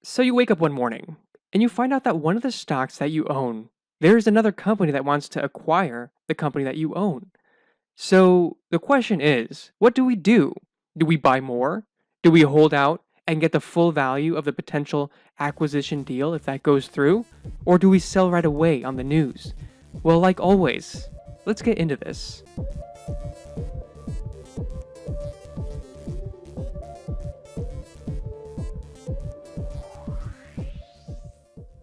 So you wake up one morning and you find out that one of the stocks that you own, there's another company that wants to acquire the company that you own. So the question is, what do we do? Do we buy more? Do we hold out and get the full value of the potential acquisition deal if that goes through? Or do we sell right away on the news? Well, like always, let's get into this.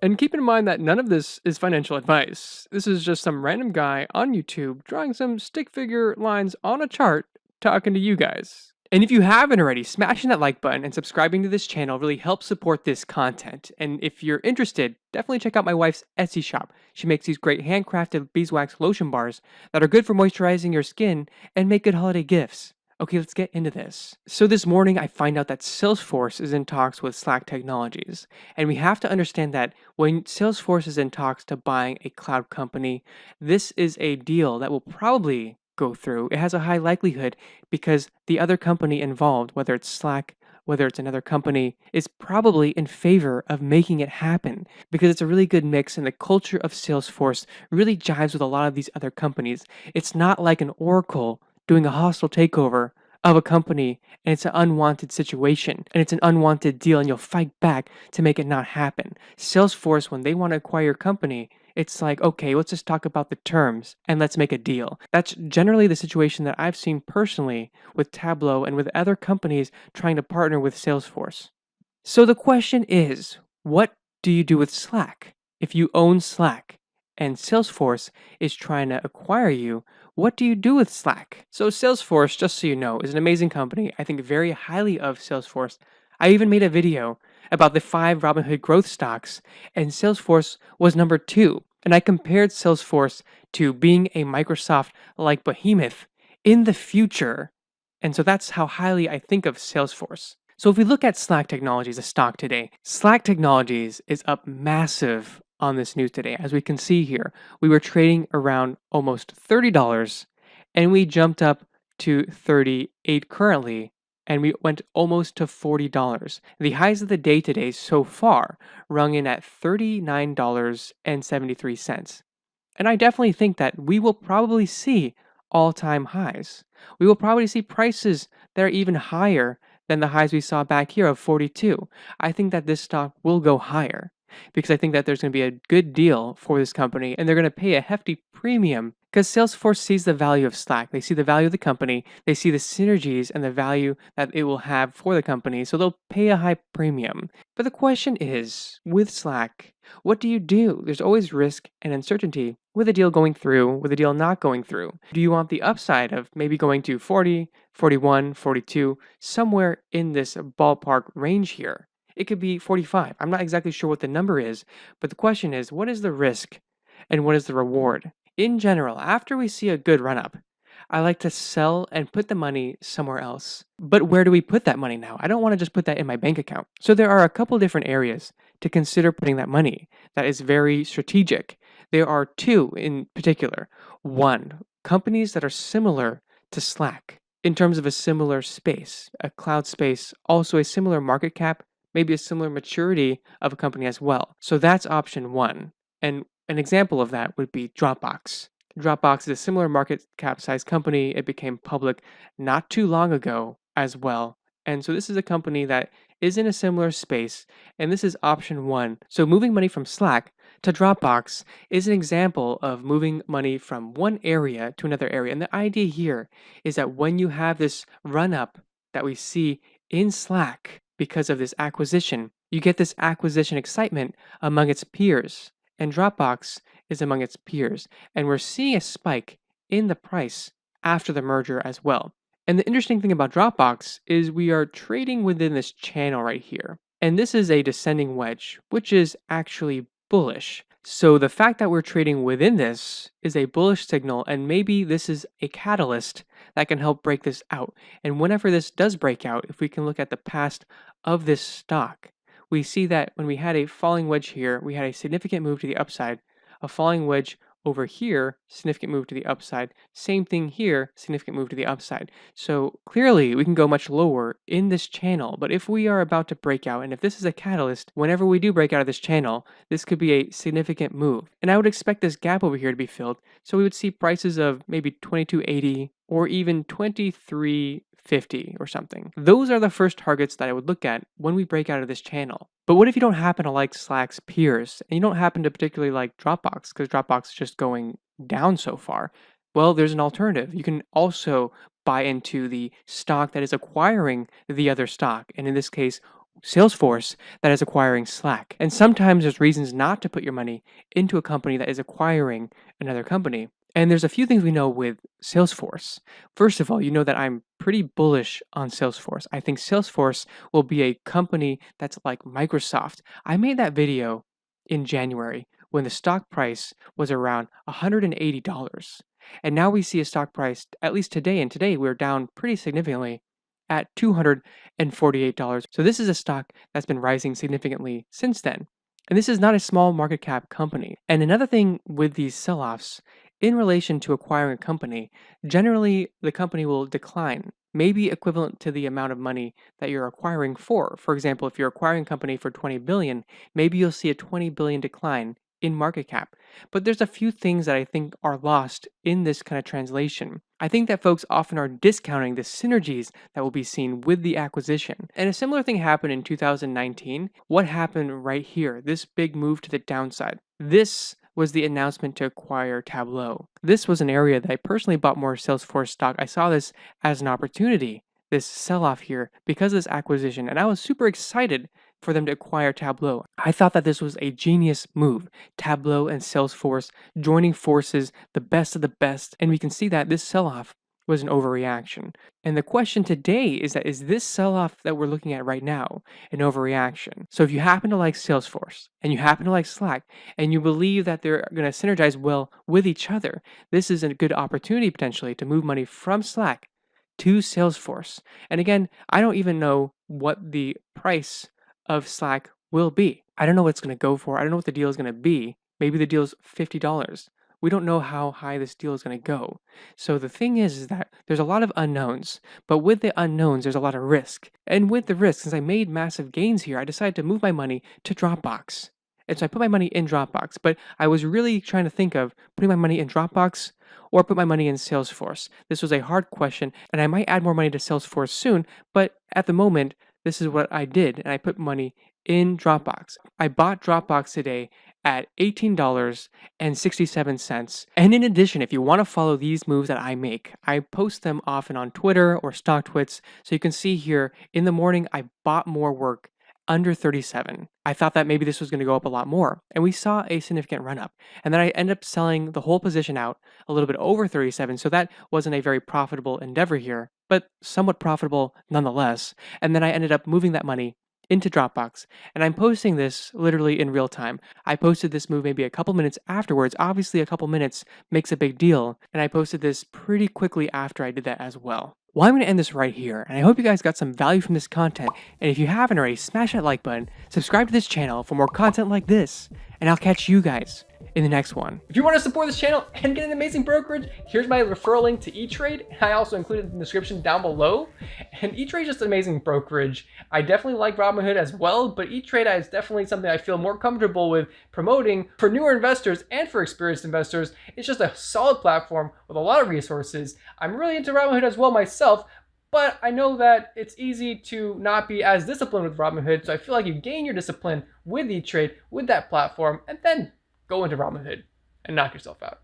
And keep in mind that none of this is financial advice. This is just some random guy on YouTube drawing some stick figure lines on a chart talking to you guys. And if you haven't already, smashing that like button and subscribing to this channel really helps support this content. And if you're interested, definitely check out my wife's Etsy shop. She makes these great handcrafted beeswax lotion bars that are good for moisturizing your skin and make good holiday gifts. Okay, let's get into this. So this morning, I find out that Salesforce is in talks with Slack Technologies. And we have to understand that when Salesforce is in talks to buying a cloud company, this is a deal that will probably go through. It has a high likelihood because the other company involved, whether it's Slack, whether it's another company, is probably in favor of making it happen because it's a really good mix and the culture of Salesforce really jives with a lot of these other companies. It's not like an Oracle doing a hostile takeover of a company and it's an unwanted situation and it's an unwanted deal and you'll fight back to make it not happen. Salesforce, when they want to acquire a company, it's like, okay, let's just talk about the terms and let's make a deal. That's generally the situation that I've seen personally with Tableau and with other companies trying to partner with Salesforce. So the question is, what do you do with Slack? If you own Slack and Salesforce is trying to acquire you, what do you do with Slack? So Salesforce, just so you know, is an amazing company. I think very highly of Salesforce. I even made a video about the 5 Robinhood growth stocks, and Salesforce was number 2. And I compared Salesforce to being a Microsoft-like behemoth in the future. And so that's how highly I think of Salesforce. So if we look at Slack Technologies, a stock today, Slack Technologies is up massive on this news today. As we can see here, we were trading around almost $30 and we jumped up to 38 currently and we went almost to $40. The highs of the day today so far rung in at $39.73. And I definitely think that we will probably see all-time highs. We will probably see prices that are even higher than the highs we saw back here of 42. I think that this stock will go higher because I think that there's going to be a good deal for this company and they're going to pay a hefty premium because Salesforce sees the value of Slack. They see the value of the company, they see the synergies and the value that it will have for the company, so they'll pay a high premium. But the question is, with Slack, what do you do? There's always risk and uncertainty with a deal going through, with a deal not going through. Do you want the upside of maybe going to 40, 41, 42, somewhere in this ballpark range here? It could be 45. I'm not exactly sure what the number is, but the question is, what is the risk and what is the reward? In general, after we see a good run up, I like to sell and put the money somewhere else. But where do we put that money now? I don't want to just put that in my bank account. So there are a couple different areas to consider putting that money that is very strategic. There are 2 in particular. One, companies that are similar to Slack in terms of a similar space, a cloud space, also a similar market cap, maybe a similar maturity of a company as well. So that's option 1. And an example of that would be Dropbox. Dropbox is a similar market cap size company. It became public not too long ago as well. And so this is a company that is in a similar space, and this is option 1. So moving money from Slack to Dropbox is an example of moving money from one area to another area. And the idea here is that when you have this run up that we see in Slack because of this acquisition, you get this acquisition excitement among its peers. And Dropbox is among its peers. And we're seeing a spike in the price after the merger as well. And the interesting thing about Dropbox is we are trading within this channel right here. And this is a descending wedge, which is actually bullish. So the fact that we're trading within this is a bullish signal, and maybe this is a catalyst that can help break this out. And whenever this does break out, if we can look at the past of this stock, we see that when we had a falling wedge here, we had a significant move to the upside, a falling wedge over here, significant move to the upside. Same thing here, significant move to the upside. So clearly we can go much lower in this channel, but if we are about to break out, and if this is a catalyst, whenever we do break out of this channel, this could be a significant move. And I would expect this gap over here to be filled. So we would see prices of maybe 2280 or even 2350 or something. Those are the first targets that I would look at when we break out of this channel. But what if you don't happen to like Slack's peers and you don't happen to particularly like Dropbox because Dropbox is just going down so far? Well, there's an alternative. You can also buy into the stock that is acquiring the other stock. And in this case, Salesforce that is acquiring Slack. And sometimes there's reasons not to put your money into a company that is acquiring another company. And there's a few things we know with Salesforce. First of all, you know that I'm pretty bullish on Salesforce. I think Salesforce will be a company that's like Microsoft. I made that video in January when the stock price was around $180. And now we see a stock price, at least today, and today we're down pretty significantly at $248. So this is a stock that's been rising significantly since then. And this is not a small market cap company. And another thing with these sell-offs, in relation to acquiring a company, generally the company will decline, maybe equivalent to the amount of money that you're acquiring for. For example, if you're acquiring a company for 20 billion, maybe you'll see a 20 billion decline in market cap. But there's a few things that I think are lost in this kind of translation. I think that folks often are discounting the synergies that will be seen with the acquisition. And a similar thing happened in 2019. What happened right here? This big move to the downside. This was the announcement to acquire Tableau. This was an area that I personally bought more Salesforce stock. I saw this as an opportunity, this sell-off here, because of this acquisition, and I was super excited for them to acquire Tableau. I thought that this was a genius move. Tableau and Salesforce joining forces, the best of the best, and we can see that this sell-off was an overreaction. And the question today is that is this sell-off that we're looking at right now an overreaction? So if you happen to like Salesforce and you happen to like Slack and you believe that they're going to synergize well with each other, this is a good opportunity potentially to move money from Slack to Salesforce. And again, I don't even know what the price of Slack will be. I don't know what it's going to go for. I don't know what the deal is going to be. Maybe the deal's $50. We don't know how high this deal is going to go. So the thing is that there's a lot of unknowns, but with the unknowns, there's a lot of risk. And with the risk, since I made massive gains here, I decided to move my money to Dropbox. And so I put my money in Dropbox, but I was really trying to think of putting my money in Dropbox or put my money in Salesforce. This was a hard question, and I might add more money to Salesforce soon, but at the moment, this is what I did, and I put money in Dropbox. I bought Dropbox today at $18.67. And in addition, if you want to follow these moves that I make, I post them often on Twitter or StockTwits. So you can see here in the morning, I bought more work under 37. I thought that maybe this was going to go up a lot more. And we saw a significant run up. And then I ended up selling the whole position out a little bit over 37. So that wasn't a very profitable endeavor here, but somewhat profitable nonetheless. And then I ended up moving that money into Dropbox. And I'm posting this literally in real time. I posted this move maybe a couple minutes afterwards. Obviously, a couple minutes makes a big deal. And I posted this pretty quickly after I did that as well. Well, I'm going to end this right here, and I hope you guys got some value from this content. And if you haven't already, smash that like button, subscribe to this channel for more content like this, and I'll catch you guys in the next one. If you want to support this channel and get an amazing brokerage, here's my referral link to Etrade. I also included in the description down below. And Etrade is just an amazing brokerage. I definitely like Robinhood as well, but Etrade is definitely something I feel more comfortable with promoting for newer investors and for experienced investors. It's just a solid platform with a lot of resources. I'm really into Robinhood as well myself, but I know that it's easy to not be as disciplined with Robinhood, so I feel like you gain your discipline with Etrade, with that platform, and then go into Robinhood and knock yourself out.